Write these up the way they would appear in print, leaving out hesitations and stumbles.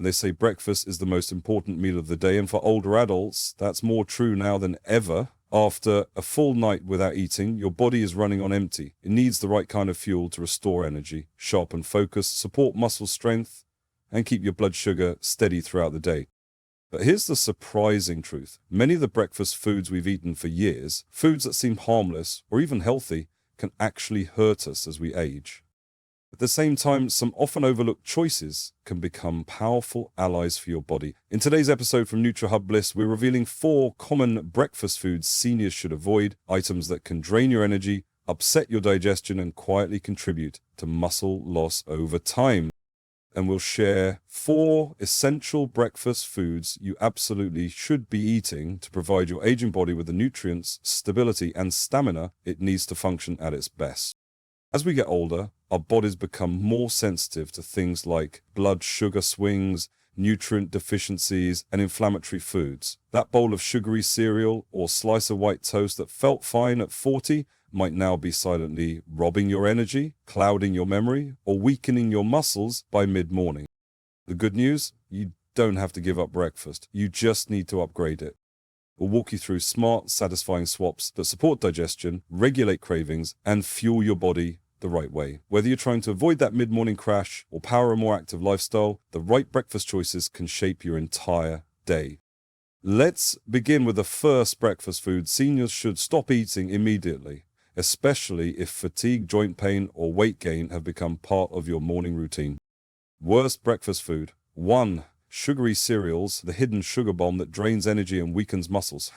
They say breakfast is the most important meal of the day, and for older adults, that's more true now than ever. After a full night without eating, your body is running on empty. It needs the right kind of fuel to restore energy, sharpen focus, support muscle strength, and keep your blood sugar steady throughout the day. But here's the surprising truth. Many of the breakfast foods we've eaten for years, foods that seem harmless or even healthy, can actually hurt us as we age. At the same time, some often overlooked choices can become powerful allies for your body. In today's episode from NutriHub Bliss, we're revealing 4 common breakfast foods seniors should avoid, items that can drain your energy, upset your digestion, and quietly contribute to muscle loss over time. And we'll share 4 essential breakfast foods you absolutely should be eating to provide your aging body with the nutrients, stability, and stamina it needs to function at its best. As we get older, our bodies become more sensitive to things like blood sugar swings, nutrient deficiencies, and inflammatory foods. That bowl of sugary cereal or slice of white toast that felt fine at 40 might now be silently robbing your energy, clouding your memory, or weakening your muscles by mid-morning. The good news? You don't have to give up breakfast. You just need to upgrade it. We'll walk you through smart, satisfying swaps that support digestion, regulate cravings, and fuel your body the right way. Whether you're trying to avoid that mid-morning crash or power a more active lifestyle, the right breakfast choices can shape your entire day. Let's begin with the first breakfast food seniors should stop eating immediately, especially if fatigue, joint pain, or weight gain have become part of your morning routine. Worst breakfast food. 1. Sugary cereals, the hidden sugar bomb that drains energy and weakens muscles.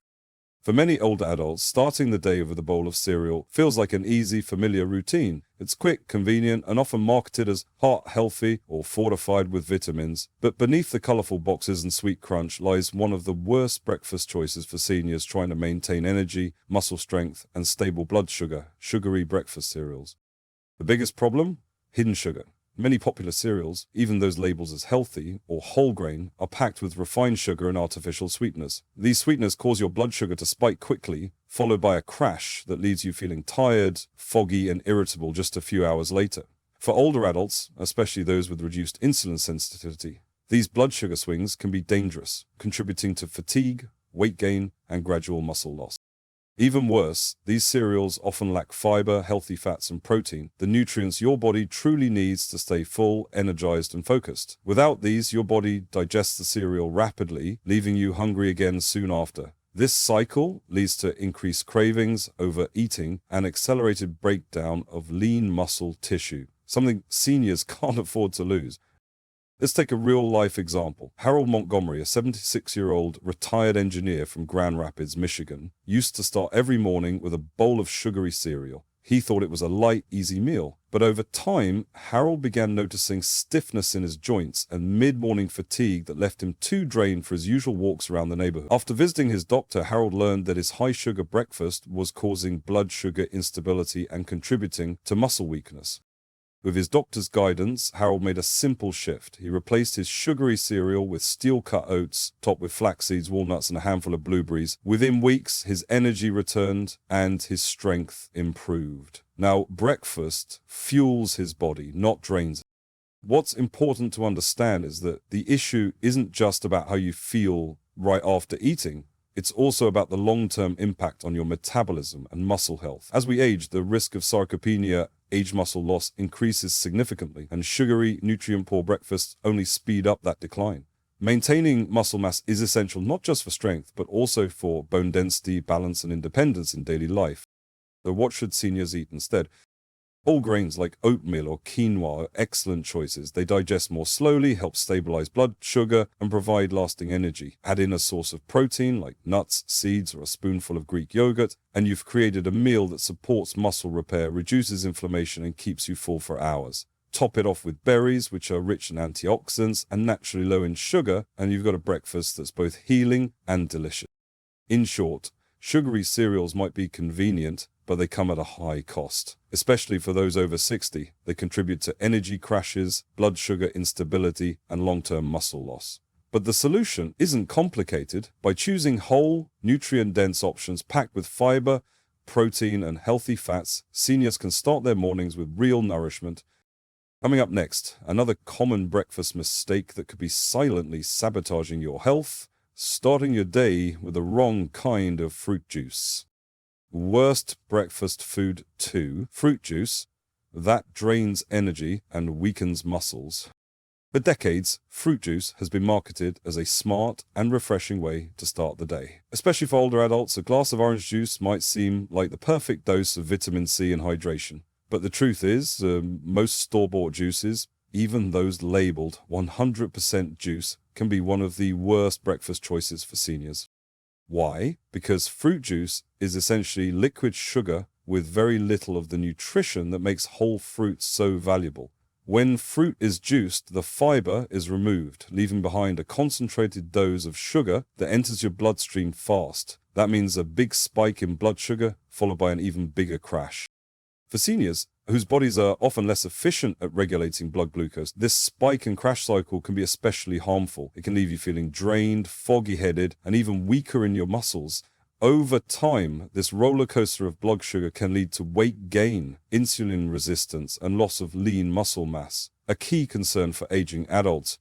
For many older adults, starting the day with a bowl of cereal feels like an easy, familiar routine. It's quick, convenient, and often marketed as heart-healthy or fortified with vitamins. But beneath the colorful boxes and sweet crunch lies one of the worst breakfast choices for seniors trying to maintain energy, muscle strength, and stable blood sugar: sugary breakfast cereals. The biggest problem? Hidden sugar. Many popular cereals, even those labeled as healthy or whole grain, are packed with refined sugar and artificial sweeteners. These sweeteners cause your blood sugar to spike quickly, followed by a crash that leaves you feeling tired, foggy, and irritable just a few hours later. For older adults, especially those with reduced insulin sensitivity, these blood sugar swings can be dangerous, contributing to fatigue, weight gain, and gradual muscle loss. Even worse, these cereals often lack fiber, healthy fats, and protein, the nutrients your body truly needs to stay full, energized, and focused. Without these, your body digests the cereal rapidly, leaving you hungry again soon after. This cycle leads to increased cravings, overeating, and accelerated breakdown of lean muscle tissue, something seniors can't afford to lose. Let's take a real-life example. Harold Montgomery, a 76-year-old retired engineer from Grand Rapids, Michigan, used to start every morning with a bowl of sugary cereal. He thought it was a light, easy meal. But over time, Harold began noticing stiffness in his joints and mid-morning fatigue that left him too drained for his usual walks around the neighborhood. After visiting his doctor, Harold learned that his high-sugar breakfast was causing blood sugar instability and contributing to muscle weakness. With his doctor's guidance, Harold made a simple shift. He replaced his sugary cereal with steel-cut oats, topped with flax seeds, walnuts, and a handful of blueberries. Within weeks, his energy returned and his strength improved. Now, breakfast fuels his body, not drains it. What's important to understand is that the issue isn't just about how you feel right after eating. It's also about the long-term impact on your metabolism and muscle health. As we age, the risk of sarcopenia, age muscle loss, increases significantly, and sugary, nutrient-poor breakfasts only speed up that decline. Maintaining muscle mass is essential not just for strength, but also for bone density, balance, and independence in daily life. So what should seniors eat instead? Whole grains like oatmeal or quinoa are excellent choices. They digest more slowly, help stabilize blood sugar, and provide lasting energy. Add in a source of protein like nuts, seeds, or a spoonful of Greek yogurt, and you've created a meal that supports muscle repair, reduces inflammation, and keeps you full for hours. Top it off with berries, which are rich in antioxidants and naturally low in sugar, and you've got a breakfast that's both healing and delicious. In short, sugary cereals might be convenient, but they come at a high cost. Especially for those over 60, they contribute to energy crashes, blood sugar instability, and long-term muscle loss. But the solution isn't complicated. By choosing whole, nutrient-dense options packed with fiber, protein, and healthy fats, seniors can start their mornings with real nourishment. Coming up next, another common breakfast mistake that could be silently sabotaging your health: starting your day with the wrong kind of fruit juice. Worst breakfast food 2, fruit juice, that drains energy and weakens muscles. For decades, fruit juice has been marketed as a smart and refreshing way to start the day. Especially for older adults, a glass of orange juice might seem like the perfect dose of vitamin C and hydration. But the truth is, most store-bought juices, even those labeled 100% juice, can be one of the worst breakfast choices for seniors. Why? Because fruit juice is essentially liquid sugar with very little of the nutrition that makes whole fruits so valuable. When fruit is juiced, the fiber is removed, leaving behind a concentrated dose of sugar that enters your bloodstream fast. That means a big spike in blood sugar, followed by an even bigger crash. For seniors, whose bodies are often less efficient at regulating blood glucose, this spike and crash cycle can be especially harmful. It can leave you feeling drained, foggy-headed, and even weaker in your muscles. Over time, this roller coaster of blood sugar can lead to weight gain, insulin resistance, and loss of lean muscle mass, a key concern for aging adults.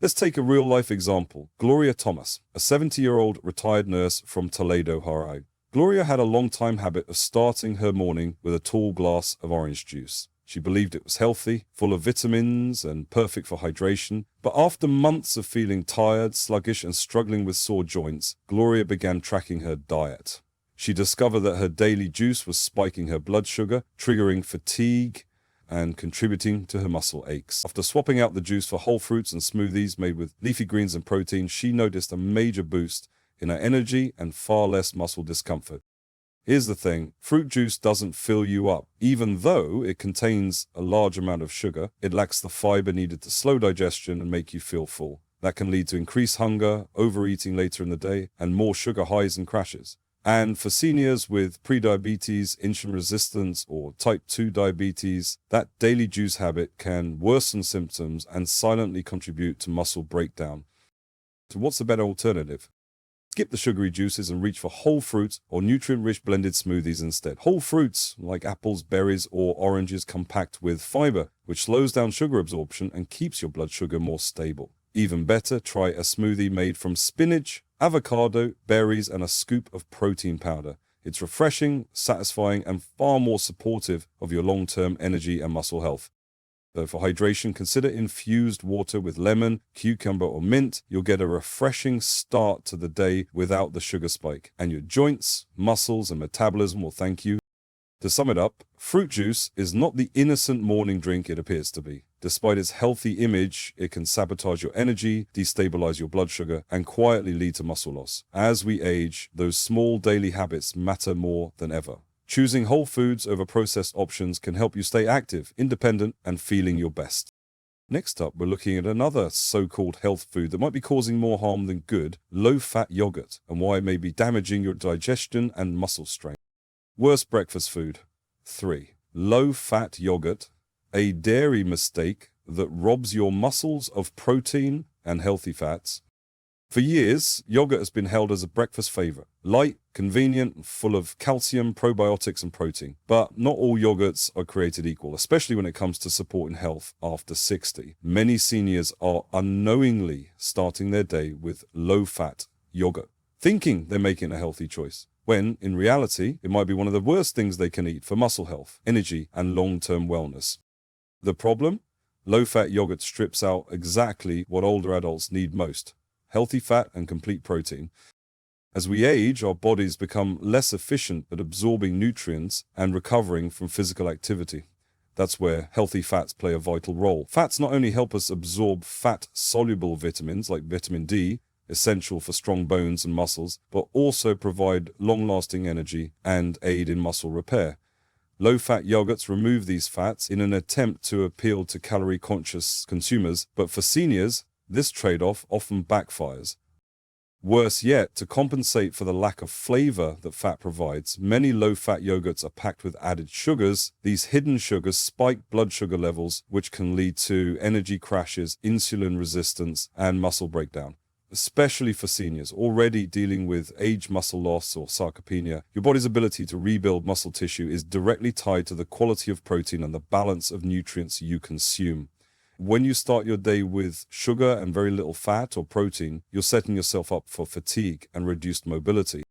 Let's take a real-life example. Gloria Thomas, a 70-year-old retired nurse from Toledo, Ohio. Gloria had a long-time habit of starting her morning with a tall glass of orange juice. She believed it was healthy, full of vitamins, and perfect for hydration. But after months of feeling tired, sluggish, and struggling with sore joints, Gloria began tracking her diet. She discovered that her daily juice was spiking her blood sugar, triggering fatigue, and contributing to her muscle aches. After swapping out the juice for whole fruits and smoothies made with leafy greens and protein, she noticed a major boost in her energy and far less muscle discomfort. Here's the thing, fruit juice doesn't fill you up. Even though it contains a large amount of sugar, it lacks the fiber needed to slow digestion and make you feel full. That can lead to increased hunger, overeating later in the day, and more sugar highs and crashes. And for seniors with prediabetes, insulin resistance, or type 2 diabetes, that daily juice habit can worsen symptoms and silently contribute to muscle breakdown. So what's the better alternative? Skip the sugary juices and reach for whole fruits or nutrient-rich blended smoothies instead. Whole fruits, like apples, berries, or oranges, come packed with fiber, which slows down sugar absorption and keeps your blood sugar more stable. Even better, try a smoothie made from spinach, avocado, berries, and a scoop of protein powder. It's refreshing, satisfying, and far more supportive of your long-term energy and muscle health. For hydration, consider infused water with lemon, cucumber, or mint. You'll get a refreshing start to the day without the sugar spike, and your joints, muscles, and metabolism will thank you. To sum it up, fruit juice is not the innocent morning drink it appears to be. Despite its healthy image, it can sabotage your energy, destabilize your blood sugar, and quietly lead to muscle loss. As we age, those small daily habits matter more than ever. Choosing whole foods over processed options can help you stay active, independent, and feeling your best. Next up, we're looking at another so-called health food that might be causing more harm than good: low-fat yogurt, and why it may be damaging your digestion and muscle strength. Worst breakfast food 3. Low-fat yogurt, a dairy mistake that robs your muscles of protein and healthy fats. For years, yogurt has been held as a breakfast favorite. Light, convenient, full of calcium, probiotics, and protein. But not all yogurts are created equal, especially when it comes to supporting health after 60. Many seniors are unknowingly starting their day with low-fat yogurt, thinking they're making a healthy choice, when, in reality, it might be one of the worst things they can eat for muscle health, energy, and long-term wellness. The problem? Low-fat yogurt strips out exactly what older adults need most: healthy fat and complete protein. As we age, our bodies become less efficient at absorbing nutrients and recovering from physical activity. That's where healthy fats play a vital role. Fats not only help us absorb fat-soluble vitamins like vitamin D, essential for strong bones and muscles, but also provide long-lasting energy and aid in muscle repair. Low-fat yogurts remove these fats in an attempt to appeal to calorie-conscious consumers, but for seniors, this trade-off often backfires. Worse yet, to compensate for the lack of flavor that fat provides, many low-fat yogurts are packed with added sugars. These hidden sugars spike blood sugar levels, which can lead to energy crashes, insulin resistance, and muscle breakdown. especially for seniors already dealing with age muscle loss or sarcopenia. Your body's ability to rebuild muscle tissue is directly tied to the quality of protein and the balance of nutrients you consume. When you start your day with sugar and very little fat or protein, you're setting yourself up for fatigue and reduced mobility.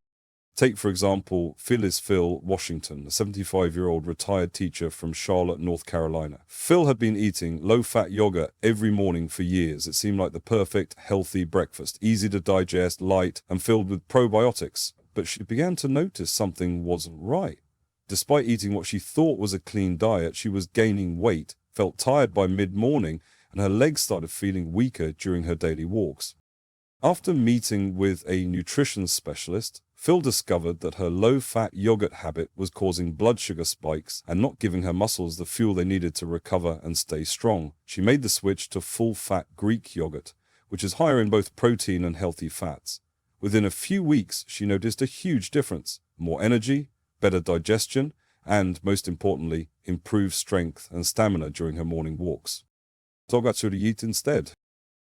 Take, for example, Phil Washington, a 75-year-old retired teacher from Charlotte, North Carolina. Phil had been eating low-fat yogurt every morning for years. It seemed like the perfect, healthy breakfast, easy to digest, light, and filled with probiotics. But she began to notice something wasn't right. Despite eating what she thought was a clean diet, she was gaining weight, felt tired by mid-morning, and her legs started feeling weaker during her daily walks. After meeting with a nutrition specialist, Phil discovered that her low-fat yogurt habit was causing blood sugar spikes and not giving her muscles the fuel they needed to recover and stay strong. She made the switch to full-fat Greek yogurt, which is higher in both protein and healthy fats. Within a few weeks, she noticed a huge difference: more energy, better digestion, and, most importantly, improved strength and stamina during her morning walks. So what should you eat instead?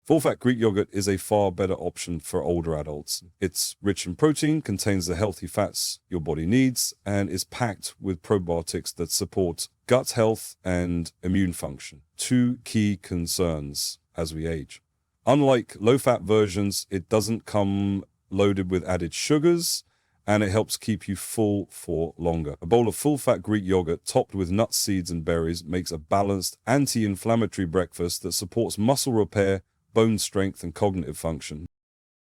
Full-fat Greek yogurt is a far better option for older adults. It's rich in protein, contains the healthy fats your body needs, and is packed with probiotics that support gut health and immune function, two key concerns as we age. Unlike low-fat versions, it doesn't come loaded with added sugars, and it helps keep you full for longer. A bowl of full-fat Greek yogurt topped with nuts, seeds, and berries makes a balanced, anti-inflammatory breakfast that supports muscle repair, bone strength, and cognitive function.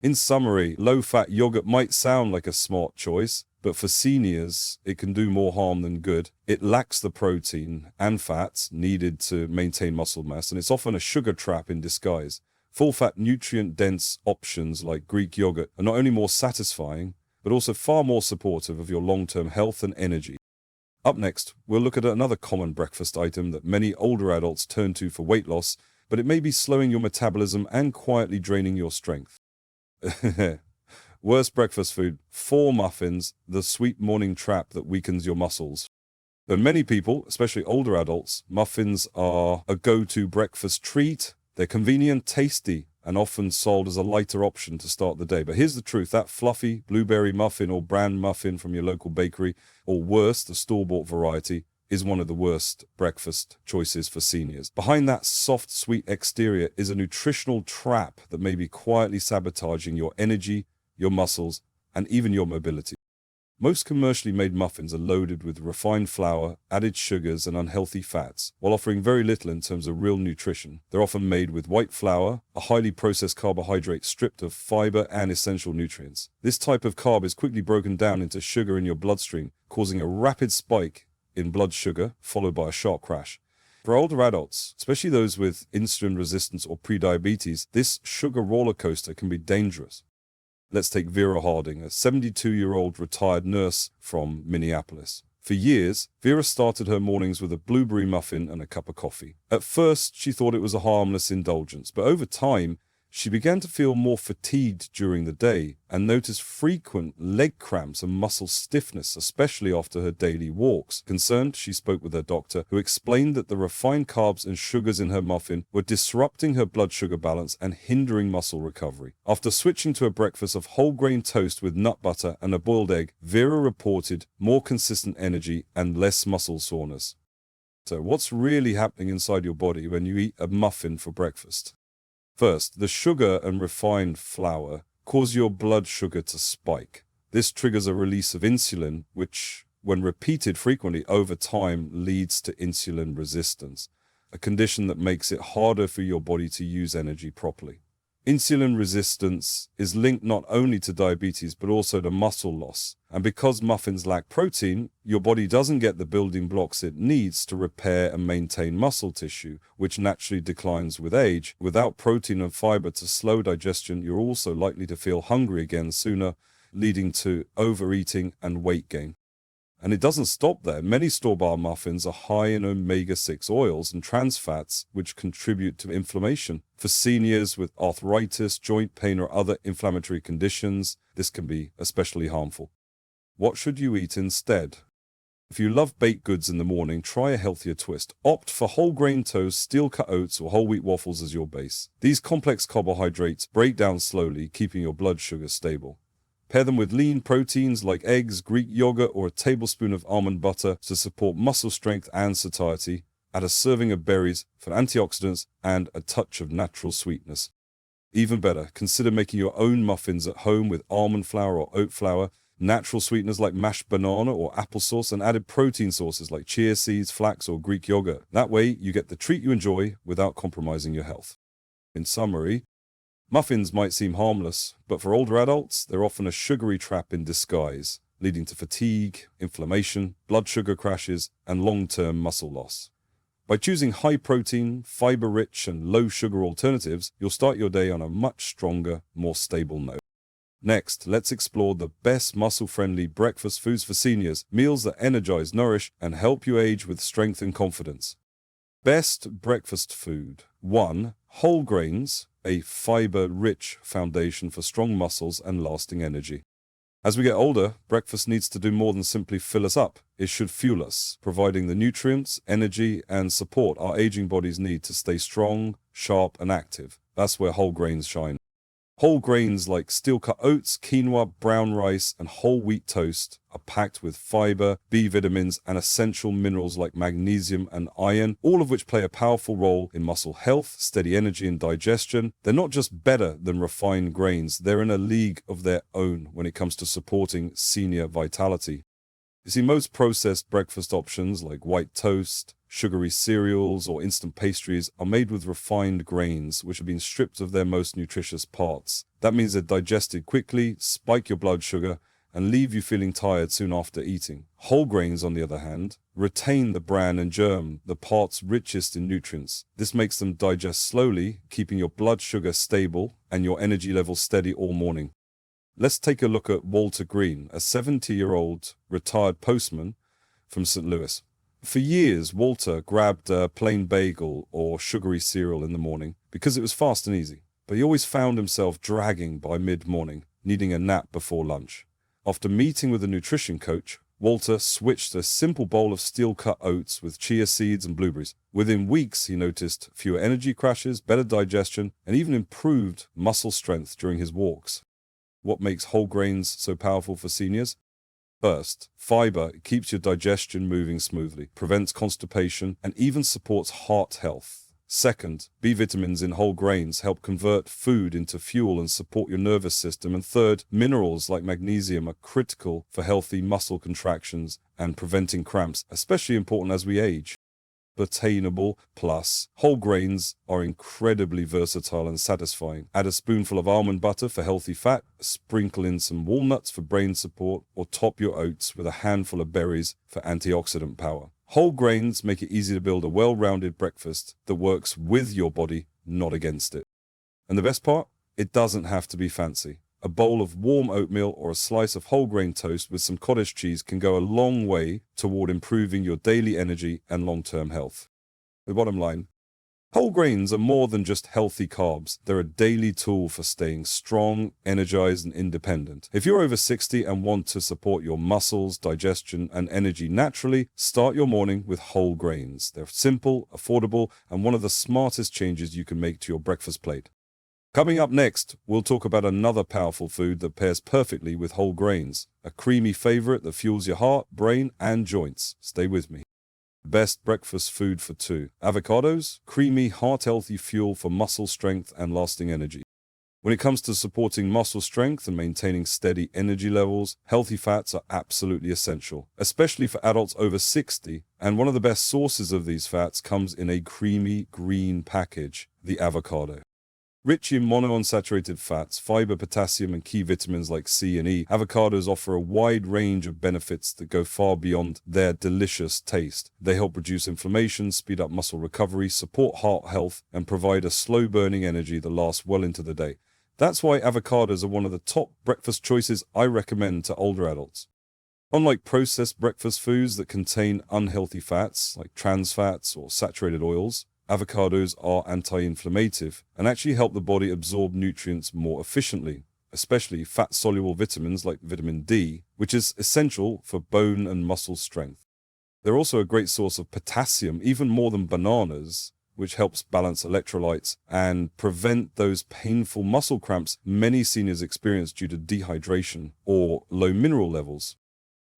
In summary, low-fat yogurt might sound like a smart choice, but for seniors, it can do more harm than good. It lacks the protein and fats needed to maintain muscle mass, and it's often a sugar trap in disguise. Full-fat, nutrient-dense options like Greek yogurt are not only more satisfying, but also far more supportive of your long-term health and energy. Up next, we'll look at another common breakfast item that many older adults turn to for weight loss, but it may be slowing your metabolism and quietly draining your strength. Worst breakfast food: 4 muffins, the sweet morning trap that weakens your muscles. For many people, especially older adults, muffins are a go-to breakfast treat. They're convenient, tasty, and often sold as a lighter option to start the day. But here's the truth: that fluffy blueberry muffin or bran muffin from your local bakery, or worse, the store-bought variety, is one of the worst breakfast choices for seniors. Behind that soft, sweet exterior is a nutritional trap that may be quietly sabotaging your energy, your muscles, and even your mobility. Most commercially made muffins are loaded with refined flour, added sugars, and unhealthy fats, while offering very little in terms of real nutrition. They're often made with white flour, a highly processed carbohydrate stripped of fiber and essential nutrients. This type of carb is quickly broken down into sugar in your bloodstream, causing a rapid spike in blood sugar, followed by a sharp crash. For older adults, especially those with insulin resistance or prediabetes, this sugar roller coaster can be dangerous. Let's take Vera Harding, a 72-year-old retired nurse from Minneapolis. For years, Vera started her mornings with a blueberry muffin and a cup of coffee. At first, she thought it was a harmless indulgence, but over time, she began to feel more fatigued during the day and noticed frequent leg cramps and muscle stiffness, especially after her daily walks. Concerned, she spoke with her doctor, who explained that the refined carbs and sugars in her muffin were disrupting her blood sugar balance and hindering muscle recovery. After switching to a breakfast of whole grain toast with nut butter and a boiled egg, Vera reported more consistent energy and less muscle soreness. So what's really happening inside your body when you eat a muffin for breakfast? First, the sugar and refined flour cause your blood sugar to spike. This triggers a release of insulin, which, when repeated frequently over time, leads to insulin resistance, a condition that makes it harder for your body to use energy properly. Insulin resistance is linked not only to diabetes but also to muscle loss. And because muffins lack protein, your body doesn't get the building blocks it needs to repair and maintain muscle tissue, which naturally declines with age. Without protein and fiber to slow digestion, you're also likely to feel hungry again sooner, leading to overeating and weight gain. And it doesn't stop there. Many store-bought muffins are high in omega-6 oils and trans fats, which contribute to inflammation. For seniors with arthritis, joint pain, or other inflammatory conditions, this can be especially harmful. What should you eat instead? If you love baked goods in the morning, try a healthier twist. Opt for whole grain toast, steel-cut oats, or whole wheat waffles as your base. These complex carbohydrates break down slowly, keeping your blood sugar stable. Pair them with lean proteins like eggs, Greek yogurt, or a tablespoon of almond butter to support muscle strength and satiety. Add a serving of berries for antioxidants and a touch of natural sweetness. Even better, consider making your own muffins at home with almond flour or oat flour, natural sweeteners like mashed banana or applesauce, and added protein sources like chia seeds, flax, or Greek yogurt. That way, you get the treat you enjoy without compromising your health. In summary, muffins might seem harmless, but for older adults, they're often a sugary trap in disguise, leading to fatigue, inflammation, blood sugar crashes, and long-term muscle loss. By choosing high-protein, fiber-rich, and low-sugar alternatives, you'll start your day on a much stronger, more stable note. Next, let's explore the best muscle-friendly breakfast foods for seniors, meals that energize, nourish, and help you age with strength and confidence. Best breakfast food. 1. Whole grains, a fiber-rich foundation for strong muscles and lasting energy. As we get older, breakfast needs to do more than simply fill us up. It should fuel us, providing the nutrients, energy, and support our aging bodies need to stay strong, sharp, and active. That's where whole grains shine. Whole grains like steel-cut oats, quinoa, brown rice, and whole wheat toast are packed with fiber, B vitamins, and essential minerals like magnesium and iron, all of which play a powerful role in muscle health, steady energy, and digestion. They're not just better than refined grains, they're in a league of their own when it comes to supporting senior vitality. You see, most processed breakfast options like white toast, sugary cereals, or instant pastries are made with refined grains, which have been stripped of their most nutritious parts. That means they're digested quickly, spike your blood sugar, and leave you feeling tired soon after eating. Whole grains, on the other hand, retain the bran and germ, the parts richest in nutrients. This makes them digest slowly, keeping your blood sugar stable and your energy levels steady all morning. Let's take a look at Walter Green, a 70-year-old retired postman from St. Louis. For years, Walter grabbed a plain bagel or sugary cereal in the morning because it was fast and easy. But he always found himself dragging by mid-morning, needing a nap before lunch. After meeting with a nutrition coach, Walter switched to a simple bowl of steel-cut oats with chia seeds and blueberries. Within weeks, he noticed fewer energy crashes, better digestion, and even improved muscle strength during his walks. What makes whole grains so powerful for seniors? First, fiber keeps your digestion moving smoothly, prevents constipation, and even supports heart health. Second, B vitamins in whole grains help convert food into fuel and support your nervous system. And third, minerals like magnesium are critical for healthy muscle contractions and preventing cramps, especially important as we age. Attainable, plus whole grains are incredibly versatile and satisfying. Add a spoonful of almond butter for healthy fat, sprinkle in some walnuts for brain support, or top your oats with a handful of berries for antioxidant power. Whole grains make it easy to build a well-rounded breakfast that works with your body, not against it. And the best part? It doesn't have to be fancy. A bowl of warm oatmeal or a slice of whole grain toast with some cottage cheese can go a long way toward improving your daily energy and long-term health. The bottom line, whole grains are more than just healthy carbs. They're a daily tool for staying strong, energized, and independent. If you're over 60 and want to support your muscles, digestion, and energy naturally, start your morning with whole grains. They're simple, affordable, and one of the smartest changes you can make to your breakfast plate. Coming up next, we'll talk about another powerful food that pairs perfectly with whole grains, a creamy favorite that fuels your heart, brain, and joints. Stay with me. Best breakfast food for two. Avocados, creamy, heart-healthy fuel for muscle strength and lasting energy. When it comes to supporting muscle strength and maintaining steady energy levels, healthy fats are absolutely essential, especially for adults over 60. And one of the best sources of these fats comes in a creamy green package, the avocado. Rich in monounsaturated fats, fiber, potassium, and key vitamins like C and E, avocados offer a wide range of benefits that go far beyond their delicious taste. They help reduce inflammation, speed up muscle recovery, support heart health, and provide a slow-burning energy that lasts well into the day. That's why avocados are one of the top breakfast choices I recommend to older adults. Unlike processed breakfast foods that contain unhealthy fats, like trans fats or saturated oils, avocados are anti-inflammative and actually help the body absorb nutrients more efficiently, especially fat-soluble vitamins like vitamin D, which is essential for bone and muscle strength. They're also a great source of potassium, even more than bananas, which helps balance electrolytes and prevent those painful muscle cramps many seniors experience due to dehydration or low mineral levels.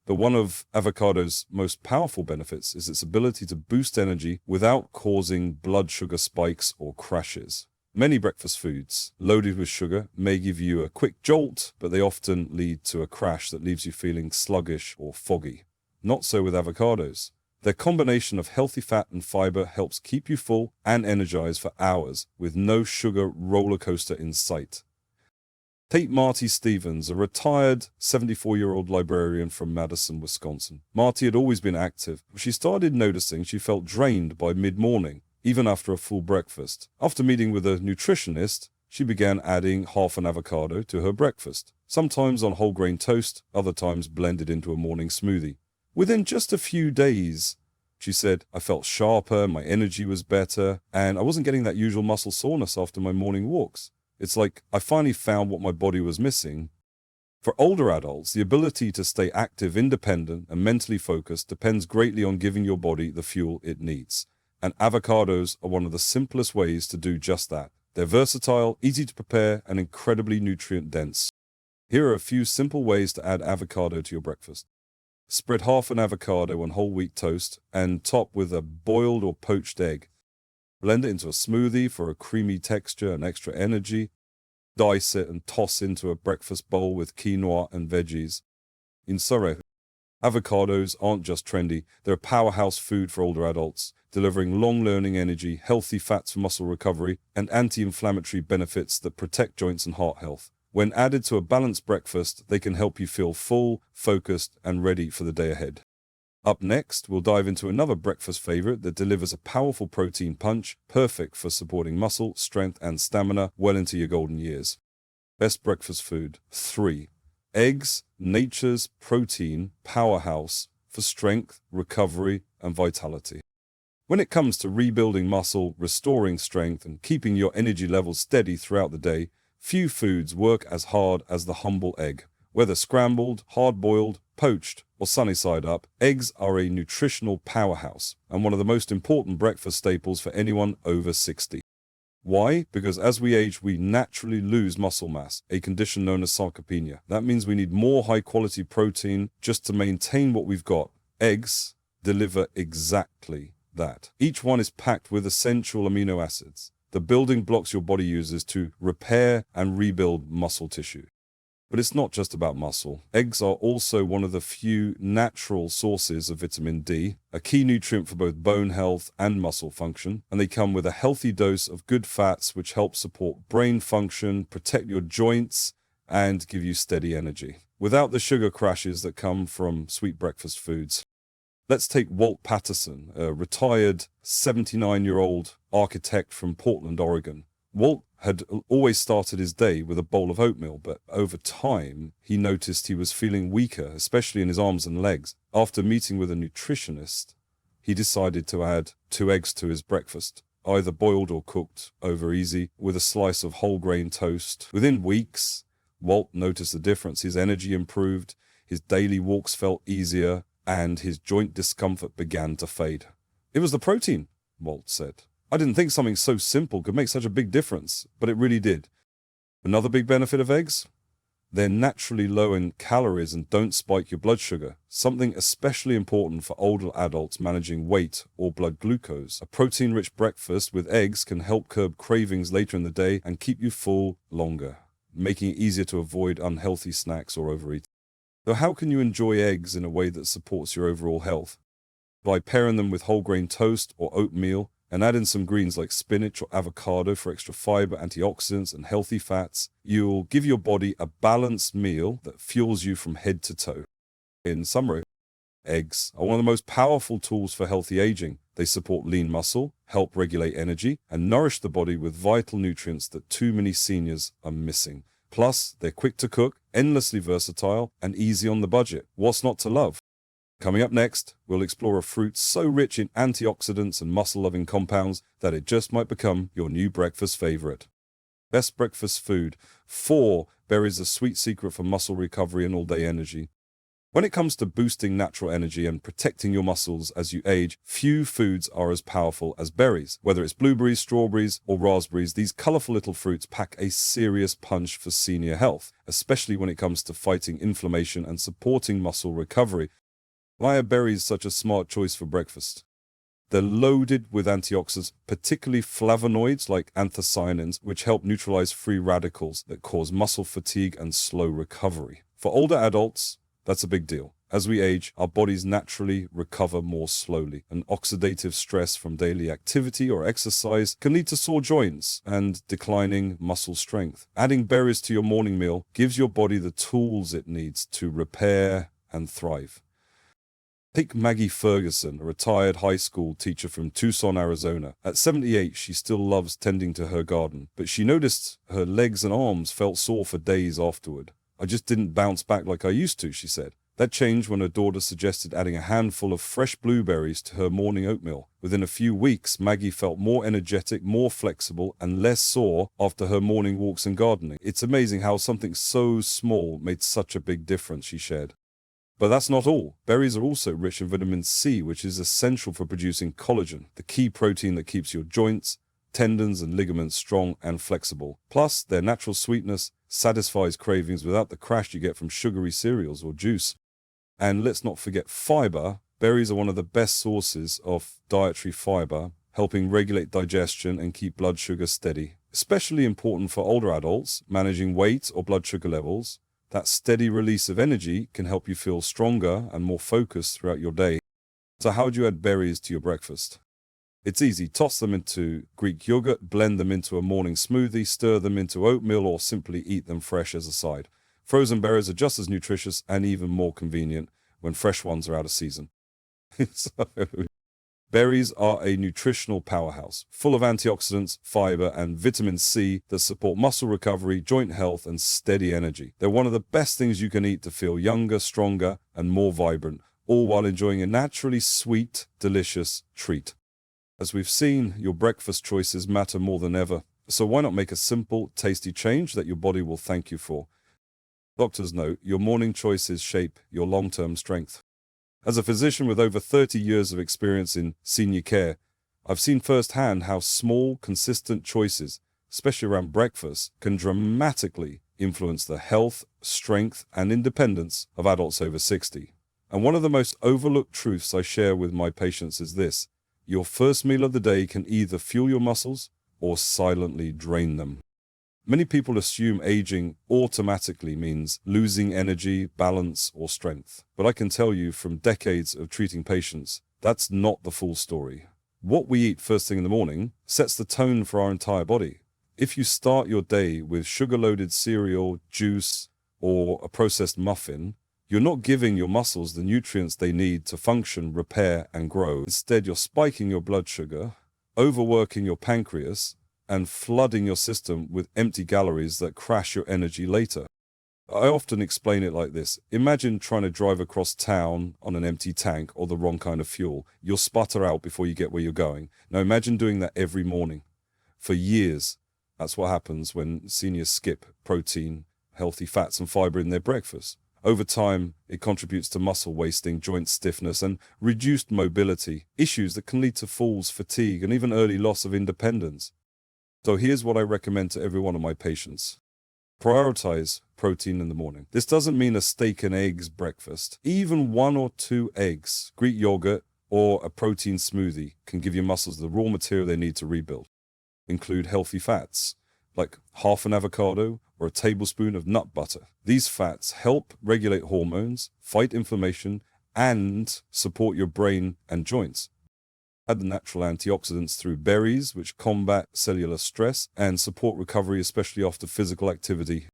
But one of avocado's most powerful benefits is its ability to boost energy without causing blood sugar spikes or crashes. Many breakfast foods loaded with sugar may give you a quick jolt, but they often lead to a crash that leaves you feeling sluggish or foggy. Not so with avocados. Their combination of healthy fat and fiber helps keep you full and energized for hours with no sugar roller coaster in sight. Take Marty Stevens, a retired 74-year-old librarian from Madison, Wisconsin. Marty had always been active, but she started noticing she felt drained by mid-morning, even after a full breakfast. After meeting with a nutritionist, she began adding half an avocado to her breakfast, sometimes on whole grain toast, other times blended into a morning smoothie. Within just a few days, she said, I felt sharper, my energy was better, and I wasn't getting that usual muscle soreness after my morning walks. It's like I finally found what my body was missing. For older adults, the ability to stay active, independent, and mentally focused depends greatly on giving your body the fuel it needs. And avocados are one of the simplest ways to do just that. They're versatile, easy to prepare, and incredibly nutrient-dense. Here are a few simple ways to add avocado to your breakfast. Spread half an avocado on whole wheat toast and top with a boiled or poached egg. Blend it into a smoothie for a creamy texture and extra energy. Dice it and toss into a breakfast bowl with quinoa and veggies. In Surrey, avocados aren't just trendy, they're a powerhouse food for older adults, delivering long-lasting energy, healthy fats for muscle recovery, and anti-inflammatory benefits that protect joints and heart health. When added to a balanced breakfast, they can help you feel full, focused, and ready for the day ahead. Up next, we'll dive into another breakfast favorite that delivers a powerful protein punch, perfect for supporting muscle, strength, and stamina well into your golden years. Best breakfast food. 3. Eggs, nature's protein powerhouse for strength, recovery, and vitality. When it comes to rebuilding muscle, restoring strength, and keeping your energy levels steady throughout the day, few foods work as hard as the humble egg. Whether scrambled, hard-boiled, poached, or sunny side up, eggs are a nutritional powerhouse and one of the most important breakfast staples for anyone over 60. Why? Because as we age, we naturally lose muscle mass, a condition known as sarcopenia. That means we need more high-quality protein just to maintain what we've got. Eggs deliver exactly that. Each one is packed with essential amino acids, the building blocks your body uses to repair and rebuild muscle tissue. But it's not just about muscle. Eggs are also one of the few natural sources of vitamin D, a key nutrient for both bone health and muscle function, and they come with a healthy dose of good fats which help support brain function, protect your joints, and give you steady energy, without the sugar crashes that come from sweet breakfast foods. Let's take Walt Patterson, a retired 79-year-old architect from Portland, Oregon. Walt had always started his day with a bowl of oatmeal, but over time, he noticed he was feeling weaker, especially in his arms and legs. After meeting with a nutritionist, he decided to add 2 eggs to his breakfast, either boiled or cooked over easy, with a slice of whole grain toast. Within weeks, Walt noticed the difference. His energy improved, his daily walks felt easier, and his joint discomfort began to fade. It was the protein, Walt said. I didn't think something so simple could make such a big difference, but it really did. Another big benefit of eggs? They're naturally low in calories and don't spike your blood sugar, something especially important for older adults managing weight or blood glucose. A protein-rich breakfast with eggs can help curb cravings later in the day and keep you full longer, making it easier to avoid unhealthy snacks or overeating. So how can you enjoy eggs in a way that supports your overall health? By pairing them with whole grain toast or oatmeal, and add in some greens like spinach or avocado for extra fiber, antioxidants, and healthy fats, you'll give your body a balanced meal that fuels you from head to toe. In summary, eggs are one of the most powerful tools for healthy aging. They support lean muscle, help regulate energy, and nourish the body with vital nutrients that too many seniors are missing. Plus, they're quick to cook, endlessly versatile, and easy on the budget. What's not to love? Coming up next, we'll explore a fruit so rich in antioxidants and muscle-loving compounds that it just might become your new breakfast favorite. Best breakfast food. 4 berries a sweet secret for muscle recovery and all-day energy. When it comes to boosting natural energy and protecting your muscles as you age, few foods are as powerful as berries. Whether it's blueberries, strawberries, or raspberries, these colorful little fruits pack a serious punch for senior health, especially when it comes to fighting inflammation and supporting muscle recovery. Why are berries such a smart choice for breakfast? They're loaded with antioxidants, particularly flavonoids like anthocyanins, which help neutralize free radicals that cause muscle fatigue and slow recovery. For older adults, that's a big deal. As we age, our bodies naturally recover more slowly, and oxidative stress from daily activity or exercise can lead to sore joints and declining muscle strength. Adding berries to your morning meal gives your body the tools it needs to repair and thrive. Take Maggie Ferguson, a retired high school teacher from Tucson, Arizona. At 78, she still loves tending to her garden, but she noticed her legs and arms felt sore for days afterward. "I just didn't bounce back like I used to," she said. That changed when her daughter suggested adding a handful of fresh blueberries to her morning oatmeal. Within a few weeks, Maggie felt more energetic, more flexible, and less sore after her morning walks and gardening. "It's amazing how something so small made such a big difference," she shared. But that's not all. Berries are also rich in vitamin C, which is essential for producing collagen, the key protein that keeps your joints, tendons, and ligaments strong and flexible. Plus, their natural sweetness satisfies cravings without the crash you get from sugary cereals or juice. And let's not forget fiber. Berries are one of the best sources of dietary fiber, helping regulate digestion and keep blood sugar steady. Especially important for older adults managing weight or blood sugar levels. That steady release of energy can help you feel stronger and more focused throughout your day. So how do you add berries to your breakfast? It's easy. Toss them into Greek yogurt, blend them into a morning smoothie, stir them into oatmeal, or simply eat them fresh as a side. Frozen berries are just as nutritious and even more convenient when fresh ones are out of season. So, berries are a nutritional powerhouse, full of antioxidants, fiber, and vitamin C that support muscle recovery, joint health, and steady energy. They're one of the best things you can eat to feel younger, stronger, and more vibrant, all while enjoying a naturally sweet, delicious treat. As we've seen, your breakfast choices matter more than ever. So why not make a simple, tasty change that your body will thank you for? Doctors note, your morning choices shape your long-term strength. As a physician with over 30 years of experience in senior care, I've seen firsthand how small, consistent choices, especially around breakfast, can dramatically influence the health, strength, and independence of adults over 60. And one of the most overlooked truths I share with my patients is this: your first meal of the day can either fuel your muscles or silently drain them. Many people assume aging automatically means losing energy, balance, or strength. But I can tell you from decades of treating patients, that's not the full story. What we eat first thing in the morning sets the tone for our entire body. If you start your day with sugar-loaded cereal, juice, or a processed muffin, you're not giving your muscles the nutrients they need to function, repair, and grow. Instead, you're spiking your blood sugar, overworking your pancreas, and flooding your system with empty calories that crash your energy later. I often explain it like this. Imagine trying to drive across town on an empty tank or the wrong kind of fuel. You'll sputter out before you get where you're going. Now imagine doing that every morning. For years, that's what happens when seniors skip protein, healthy fats, and fiber in their breakfast. Over time, it contributes to muscle wasting, joint stiffness, and reduced mobility, issues that can lead to falls, fatigue, and even early loss of independence. So here's what I recommend to every one of my patients. Prioritize protein in the morning. This doesn't mean a steak and eggs breakfast. Even 1 or 2 eggs, Greek yogurt, or a protein smoothie can give your muscles the raw material they need to rebuild. Include healthy fats, like half an avocado or a tablespoon of nut butter. These fats help regulate hormones, fight inflammation, and support your brain and joints. Add the natural antioxidants through berries, which combat cellular stress and support recovery, especially after physical activity.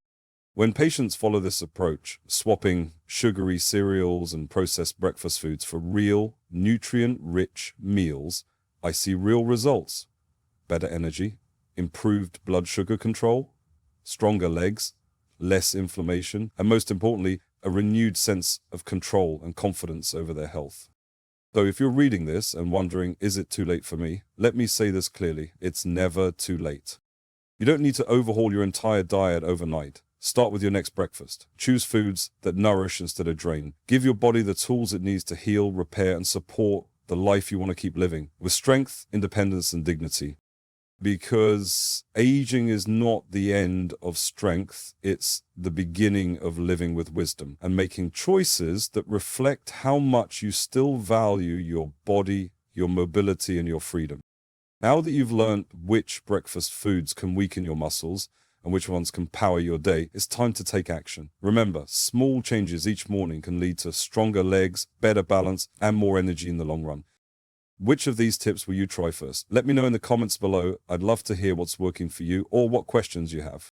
When patients follow this approach, swapping sugary cereals and processed breakfast foods for real, nutrient-rich meals, I see real results. Better energy, improved blood sugar control, stronger legs, less inflammation, and most importantly, a renewed sense of control and confidence over their health. So if you're reading this and wondering, is it too late for me? Let me say this clearly, it's never too late. You don't need to overhaul your entire diet overnight. Start with your next breakfast. Choose foods that nourish instead of drain. Give your body the tools it needs to heal, repair, and support the life you want to keep living with strength, independence, and dignity. Because aging is not the end of strength, it's the beginning of living with wisdom and making choices that reflect how much you still value your body, your mobility, and your freedom. Now that you've learned which breakfast foods can weaken your muscles and which ones can power your day, it's time to take action. Remember, small changes each morning can lead to stronger legs, better balance, and more energy in the long run. Which of these tips will you try first? Let me know in the comments below. I'd love to hear what's working for you or what questions you have.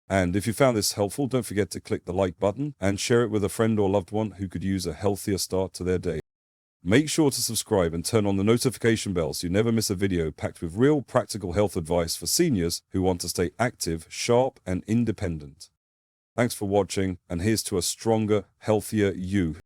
And if you found this helpful, don't forget to click the like button and share it with a friend or loved one who could use a healthier start to their day. Make sure to subscribe and turn on the notification bell so you never miss a video packed with real practical health advice for seniors who want to stay active, sharp, and independent. Thanks for watching, and here's to a stronger, healthier you.